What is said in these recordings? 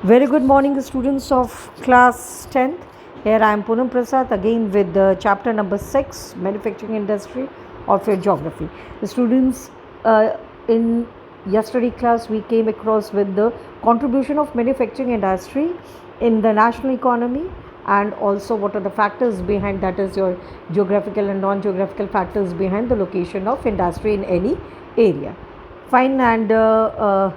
Very good morning, students of class 10th. Here I am Poonam Prasad again with the chapter number 6, Manufacturing Industry of your Geography. The students, in yesterday class we came across with the contribution of manufacturing industry in the national economy, and also what are the factors behind, that is your geographical and non-geographical factors behind the location of industry in any area. Fine. And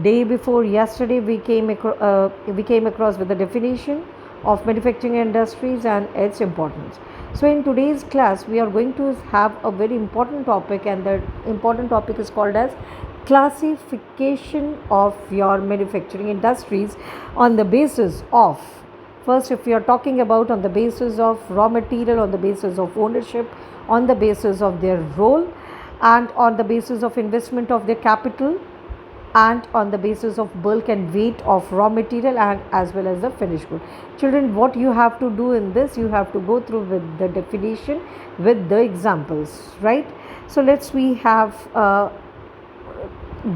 day before yesterday we came across with the definition of manufacturing industries and its importance. So in today's class we are going to have a very important topic, and the important topic is called as classification of your manufacturing industries on the basis of, first, if we are talking about on the basis of raw material, on the basis of ownership, on the basis of their role, and on the basis of investment of their capital, and on the basis of bulk and weight of raw material, and as well as the finished good. Children, what you have to do in this, you have to go through with the definition with the examples, right? So let's we have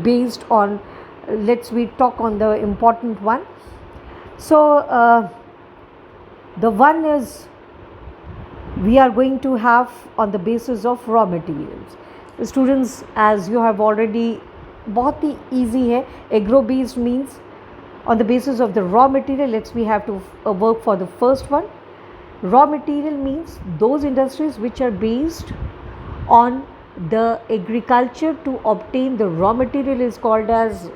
based on, let's we talk on the important one. So the one is we are going to have on the basis of raw materials. Students, as you have already, बहुत ही easy है, agro based means on the basis of the raw material. Let's we have to work for the first one. Raw material means those industries which are based on the agriculture to obtain the raw material is called as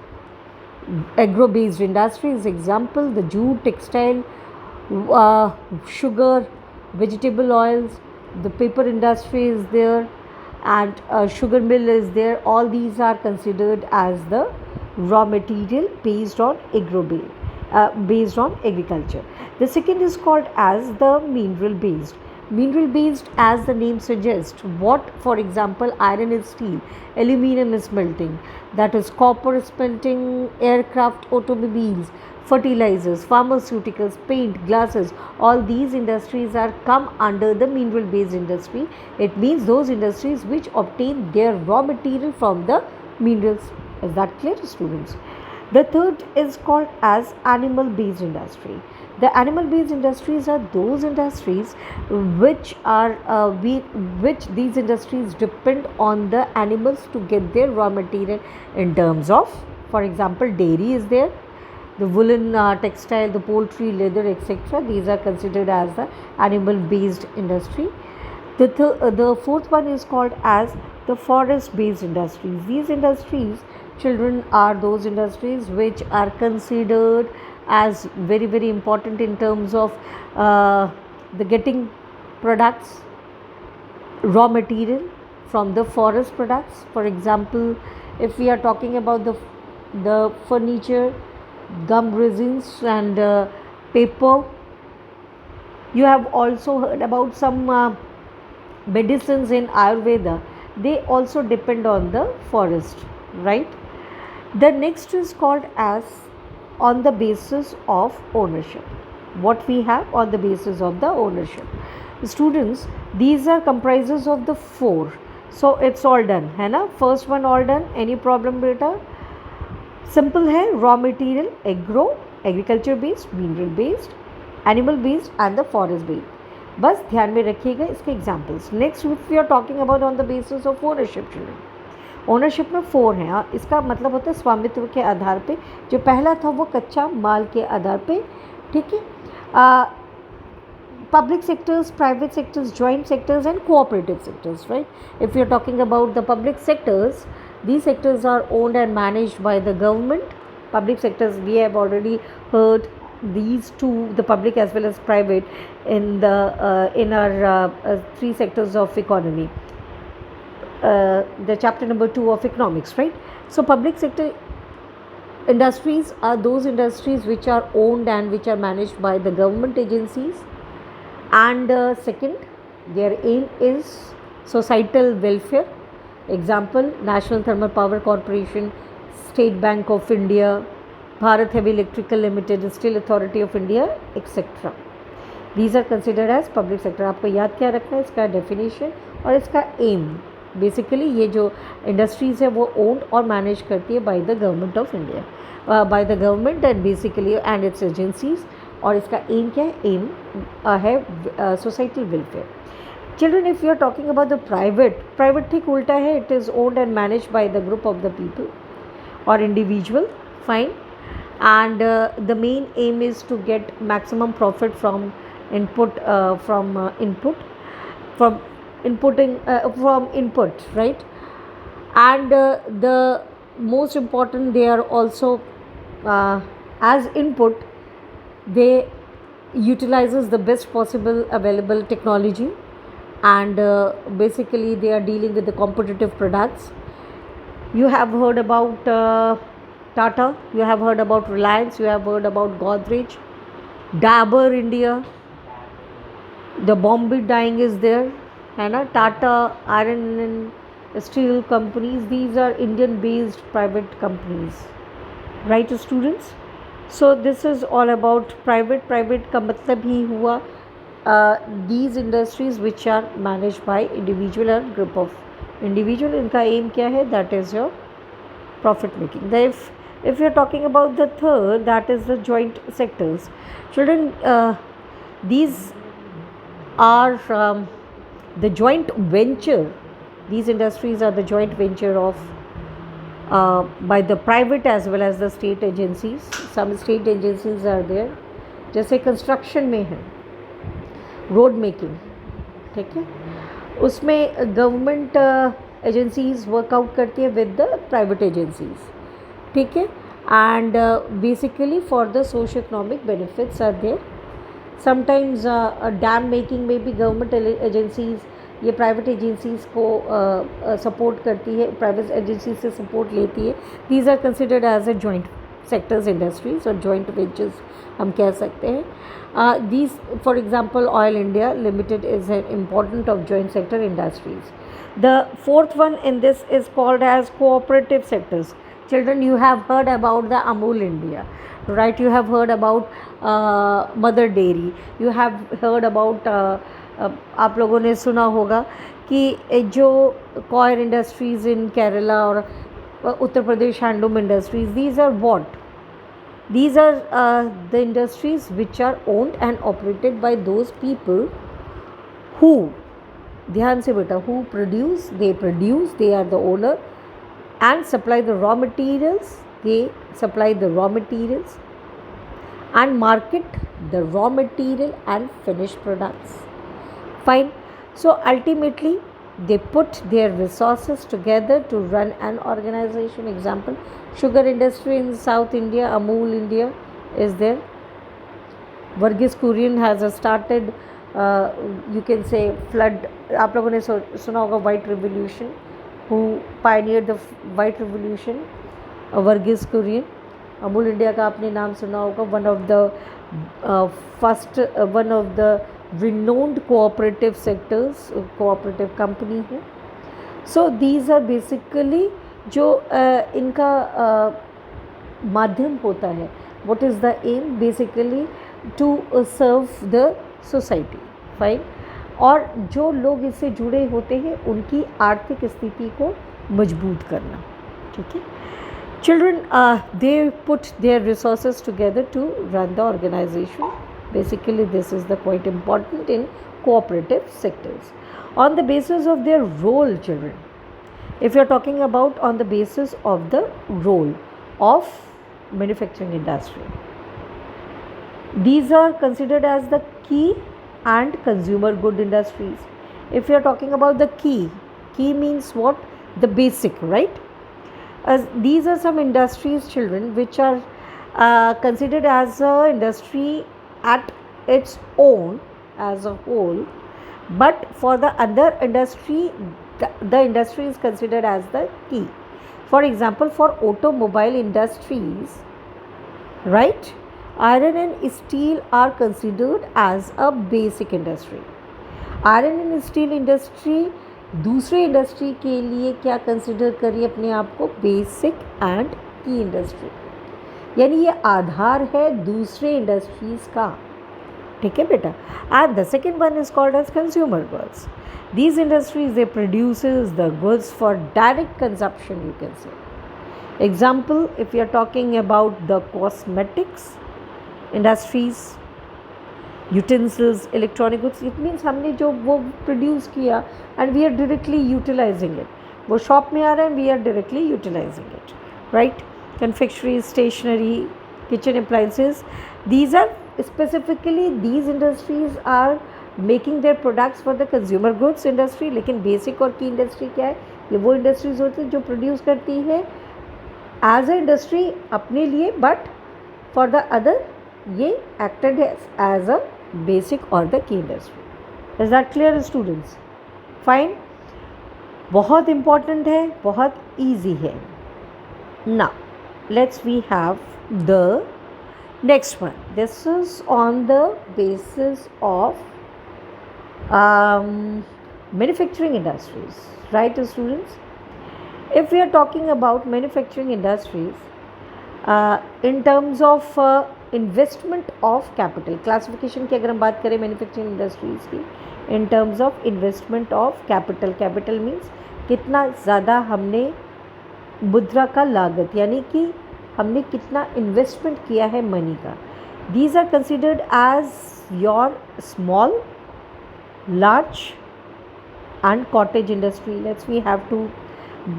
agro based industries. Example, the jute, textile, sugar, vegetable oils, the paper industry is there, and sugar mill is there. All these are considered as the raw material based on based on agriculture. The second is called as the mineral based. Mineral based, as the name suggests, what, for example, iron is steel, aluminum is smelting, that is copper is smelting, aircraft, automobiles, fertilizers, pharmaceuticals, paint, glasses, all these industries are come under the mineral based industry. It means those industries which obtain their raw material from the minerals. Is that clear, students? The third is called as animal based industry. The animal based industries are those industries which are which these industries depend on the animals to get their raw material in terms of, for example, dairy is there, the woolen textile, the poultry, leather, etc. These are considered as the animal based industry. The fourth one is called as the forest based industries. These industries, children, are those industries which are considered as very very important in terms of the getting products, raw material from the forest products. For example, if we are talking about the furniture, gum resins, and paper. You have also heard about some medicines in Ayurveda. They also depend on the forest, right? The next is called as on the basis of ownership. What we have on the basis of the ownership. Students, these are comprises of the four. So it's all done, है ना? First one all done. Any problem, beta? Simple है, raw material, agro, agriculture based, mineral based, animal based and the forest based. बस ध्यान में रखिएगा इसके examples. Next we are talking about on the basis of ownership. Children, ownership में 4 हैं. इसका मतलब होता है स्वामित्व के आधार पे. जो पहला था वो कच्चा माल के आधार पे, ठीक है. Public sectors, private sectors, joint sectors and cooperative sectors, right? If you are talking about the public sectors, these sectors are owned and managed by the government. Public sectors, we have already heard these two, the public as well as private, in the in our 3 sectors of economy, the chapter number 2 of economics, right? So public sector industries are those industries which are owned and which are managed by the government agencies. And second, their aim is societal welfare. Example, National Thermal Power Corporation, State Bank of India, Bharat Heavy Electrical Limited, Steel Authority of India, etc. These are considered as public sector. आपको याद क्या रखना है, इसका definition और इसका aim. Basically ये जो इंडस्ट्रीज़ है वो ओन्ड और मैनेज करती है by the government of India, by the government and basically and its agencies. और इसका एम क्या है? एम है society welfare. Children, if you are talking about the private ठीक उल्टा है, it is owned and manage by the group of the people और individual, fine. And the main aim is to get maximum profit from input, from input, right? And the most important, they are also as input, they utilizes the best possible available technology, and basically they are dealing with the competitive products. You have heard about Tata, you have heard about Reliance, you have heard about Godrej, Dabur India, the Bombay dyeing is there, है ना? Tata Iron and Steel companies, these are Indian based private companies, right students? So this is all about private का मतलब ही हुआ these industries which are managed by individual and group of individual, इनका aim क्या है? That is your profit making. If you are talking about the third, that is the joint sectors. Children, these are the joint venture. These industries are the joint venture of by the private as well as the state agencies. Some state agencies are there, जैसे construction में है, road making, ठीक है, उसमें government agencies workout करती है with the private agencies, ठीक है, and basically for the socio economic benefits are there. Sometimes dam making में भी गवर्नमेंट एजेंसीज ये प्राइवेट एजेंसीज को सपोर्ट करती है, प्राइवेट एजेंसी से सपोर्ट लेती है। These are considered as a joint sectors industries और जॉइंट वेंचर्स हम कह सकते हैं। These, for example, Oil India Limited is an important of joint sector industries. The fourth one in this is called as cooperative sectors. Children, you have heard about the Amul India, right? You have heard about Mother Dairy. You have heard about आप लोगों ने सुना होगा कि जो coir industries in Kerala और Uttar Pradesh handloom industries, these are what? These are the industries which are owned and operated by those people who, ध्यान से बेटा, who produce, they are the owner and supply the raw materials, they supply the raw materials and market the raw material and finished products, fine. So ultimately they put their resources together to run an organization. Example, sugar industry in South India, Amul India is there. Varghese Kurian has started, you can say, flood. आप लोगों ने सुना होगा white revolution, who pioneered the white revolution, Varghese Kurian. Amul India का आपने नाम सुना होगा, one of the first, one of the renowned cooperative sectors, cooperative company है. So these are basically जो इनका माध्यम होता है, what is the aim? Basically to serve the society, fine. और जो लोग इससे जुड़े होते हैं उनकी आर्थिक स्थिति को मजबूत करना, ठीक है। Children, they put their resources together to run the organization. Basically this is the quite important in cooperative sectors. On the basis of their role, children, if you are talking about on the basis of the role of manufacturing industry, these are considered as the key and consumer good industries. If you are talking about the key means what? The basic, right? These are some industries, children, which are considered as a industry at its own as a whole, but for the other industry, the industry is considered as the key. For example, for automobile industries, right, iron and steel are considered as a basic industry. Iron and steel industry दूसरे industry के लिए क्या consider करिए अपने आप को? Basic and की industry, यानी ये आधार है दूसरे इंडस्ट्रीज़ का, ठीक है बेटा. And the second one is called as consumer goods. These industries, they produces the goods for direct consumption, you can say. Example, if you are talking about the cosmetics industries, utensils, electronic goods, it means हमने जो वो produce किया and we are directly utilizing it. वो shop में आ रहा है and we are directly utilizing it, right? Confectionery, stationery, kitchen appliances, these are specifically, these industries are making their products for the consumer goods industry. लेकिन basic और की industry क्या है? ये वो इंडस्ट्रीज होती है जो प्रोड्यूस करती है एज ए इंडस्ट्री अपने लिए, बट फॉर द अदर ये acted as a basic or the key industry. Is that clear students? Fine. बहुत इम्पॉर्टेंट है, बहुत ईजी है. Now let's we have the next one. This is on the basis of manufacturing industries, right students? If we are talking about manufacturing industries, in terms of investment of capital, classification की अगर हम बात करें manufacturing industries की, in terms of investment of capital, capital means कितना ज़्यादा हमने मुद्रा का लागत, यानी कि हमने कितना इन्वेस्टमेंट किया है मनी का. These are considered as your small, large and cottage industry. Let's we have to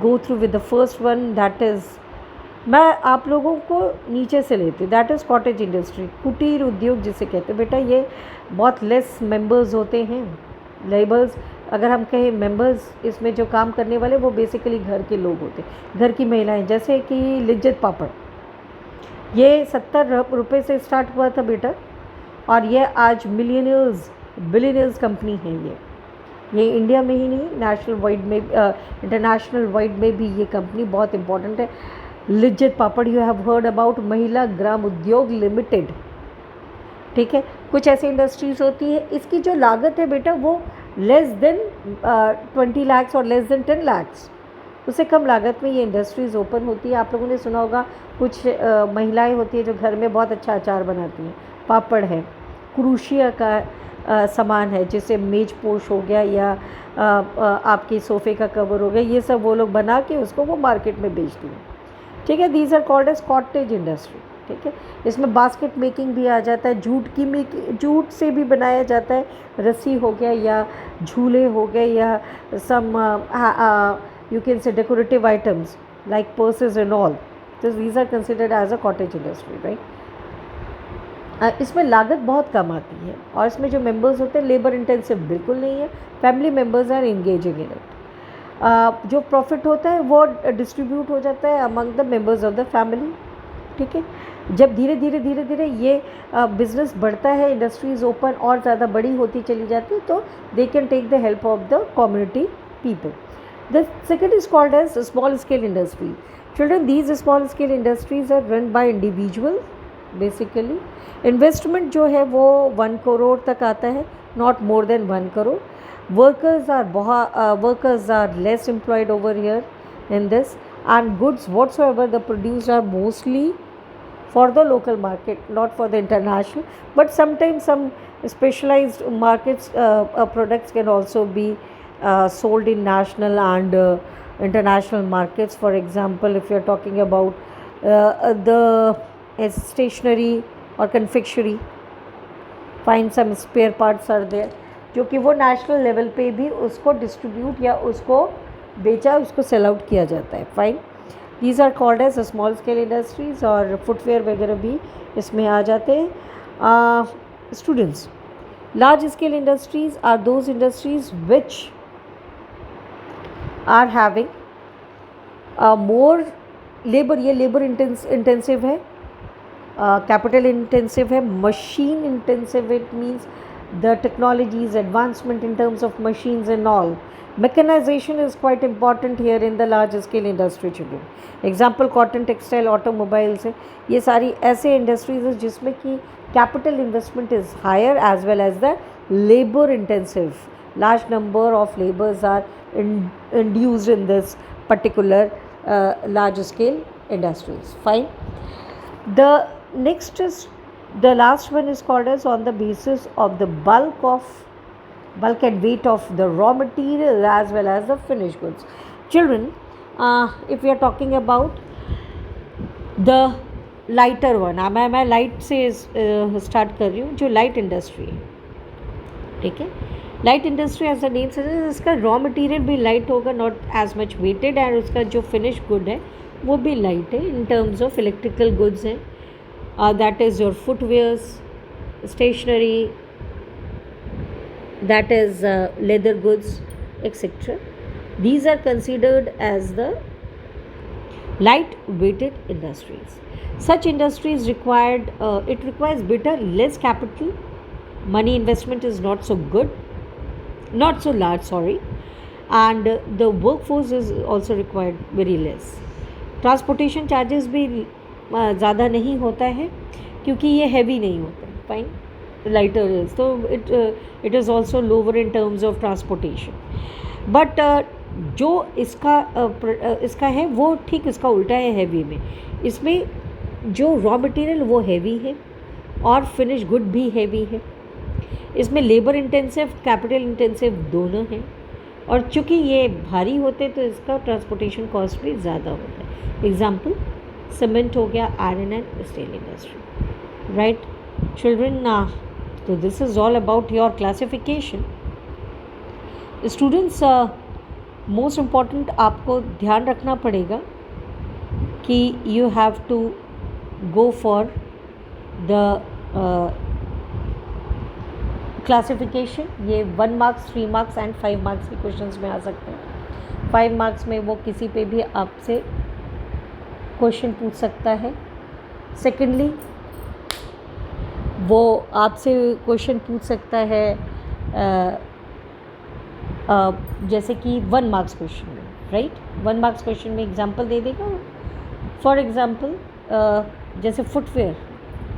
go through with the first one, that is, मैं आप लोगों को नीचे से लेती, दैट इज़ कॉटेज इंडस्ट्री, कुटीर उद्योग जिसे कहते हैं. बेटा ये बहुत लेस मेंबर्स होते हैं, लेबर्स अगर हम कहें मेंबर्स, इसमें जो काम करने वाले वो बेसिकली घर के लोग होते हैं, घर की महिलाएं. जैसे कि लिज्जत पापड़, ये 70 रुपये से स्टार्ट हुआ था बेटा, और ये आज मिलियनर्स बिलियनर्स कंपनी है. ये इंडिया में ही नहीं, नेशनल वाइड में, इंटरनेशनल वाइड में भी ये कंपनी बहुत इंपॉर्टेंट है. लिज्जत पापड़, यू हैव हर्ड अबाउट महिला ग्राम उद्योग लिमिटेड. ठीक है, कुछ ऐसी इंडस्ट्रीज होती है, इसकी जो लागत है बेटा वो लेस देन 20 लाख और लेस देन 10 लाख, उससे कम लागत में ये इंडस्ट्रीज़ ओपन होती है. आप लोगों ने सुना होगा कुछ महिलाएं होती है जो घर में बहुत अच्छा अचार बनाती हैं, पापड़ है, क्रूशिया का सामान है, जैसे मेज पोश हो गया या आपके सोफ़े का कवर हो गया, ये सब वो लोग बना के उसको वो मार्केट में बेचती हैं. ठीक है, these are called as cottage industry. ठीक है, इसमें बास्केट मेकिंग भी आ जाता है, जूट से भी बनाया जाता है, रस्सी हो गया या झूले हो गए या सम you can say decorative items like purses and all. So these are considered as a cottage industry, right? इसमें लागत बहुत कम आती है और इसमें जो मेंबर्स होते हैं लेबर इंटेंसिव बिल्कुल नहीं है, family members are engaging in it. जो प्रॉफिट होता है वो डिस्ट्रीब्यूट हो जाता है among the members of the family. ठीक है, जब धीरे धीरे ये बिज़नेस बढ़ता है, इंडस्ट्रीज़ ओपन और ज़्यादा बड़ी होती चली जाती है, तो they can take the help of the community people. The second is called as small scale industry. Children, these small scale industries are run by individual. Basically, investment जो है वो 1 करोड़ तक आता है, not more than 1 crore. Workers are less employed over here in this, and goods whatsoever the produced are mostly for the local market, not for the international. But sometimes some specialized markets, products can also be sold in national and international markets. For example, if you are talking about the stationery or confectionery, find some spare parts are there जो कि वो national level पे भी उसको distribute या उसको बेचा, उसको सेल आउट किया जाता है. Fine, these are called as small scale industries, और फुटवेयर वगैरह भी इसमें आ जाते हैं. Students, large scale industries are those industries which are having more labour. ये लेबर इंटेंसिव है, कैपिटल इंटेंसिव है, machine intensive. It means the technologies advancement in terms of machines and all. Mechanization is quite important here in the large scale industry children. Example, cotton, textile, automobiles है, ये सारी ऐसे industries है जिसमें कि capital investment is higher as well as the labour intensive. large number of laborers are induced in this particular large scale industries. Fine. The next is The last one is called as on the basis of the bulk and weight of the raw material as well as the finished goods. Children, if we are talking about the lighter one, मैं light से start कर रही हूँ, जो light industry है, ठीक है. Light industry as the name suggest, इसका रॉ मटेरियल भी लाइट होगा, not as much weighted, and उसका जो फिनिश गुड है वो भी लाइट है in terms of electrical goods हैं. That is your footwears, stationery, that is leather goods, etc. These are considered as the light weighted industries. Such industries required, it requires better, less capital, money investment is not so good, not so large, sorry, and the workforce is also required very less. Transportation charges भी ज़्यादा नहीं होता है क्योंकि ये heavy नहीं होता है, fine, lighter is, so it is also lower in terms of transportation. But जो इसका है वो ठीक इसका उल्टा है हैवी में. इसमें जो रॉ मटेरियल वो हैवी है और फिनिश गुड भी हैवी है. इसमें लेबर इंटेंसिव, कैपिटल इंटेंसिव दोनों हैं, और चूँकि ये भारी होते तो इसका ट्रांसपोर्टेशन कॉस्ट भी ज़्यादा होता है. एग्जाम्पल सीमेंट हो गया, iron and steel industry, right children. तो this is all about your classification. Students, most important आपको ध्यान रखना पड़ेगा कि you have to go for the classification. ये 1 मार्क्स, 3 मार्क्स एंड 5 मार्क्स के क्वेश्चंस में आ सकते हैं. 5 मार्क्स में वो किसी पे भी आपसे क्वेश्चन पूछ सकता है. सेकेंडली, वो आपसे क्वेश्चन पूछ सकता है जैसे कि 1 मार्क्स क्वेश्चन में, राइट. 1 मार्क्स क्वेश्चन में एग्जांपल दे देगा. फॉर एग्जांपल जैसे footwear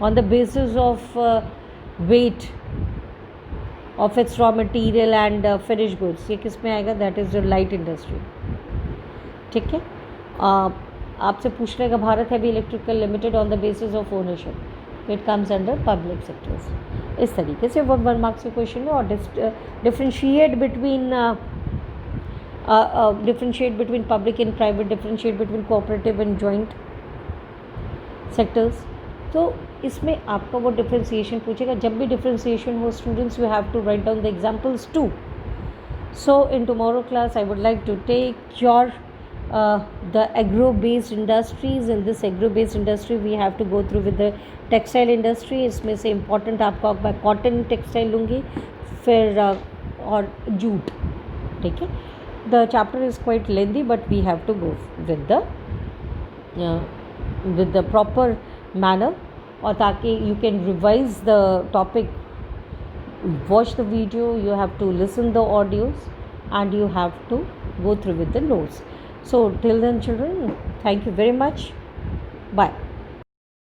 on the basis of weight of its raw material and finish goods, ये किस में आएगा? That is your light industry, ठीक है. आपसे पूछ लेगा Bharat heavy electrical limited on the basis of ownership, it comes under public sectors. इस तरीके से 1 मार्क्स के क्वेश्चन में. और differentiate between public and private, differentiate between cooperative and joint sectors. तो इसमें आपका वो डिफ्रेंशिएशन पूछेगा. जब भी डिफ्रेंशिएशन हो students, you have to write down the examples too. So in tomorrow class I would like to take your the agro based industries. In this agro based industry we have to go through with the textile industry. इसमें से important आपको मैं cotton textile लूँगी, फिर और jute, ठीक है. The chapter is quite lengthy but we have to go with the proper manner, और ताकि you can revise the topic, watch the video, you have to listen the audios, and you have to go through with the notes. So till then children, thank you very much. Bye.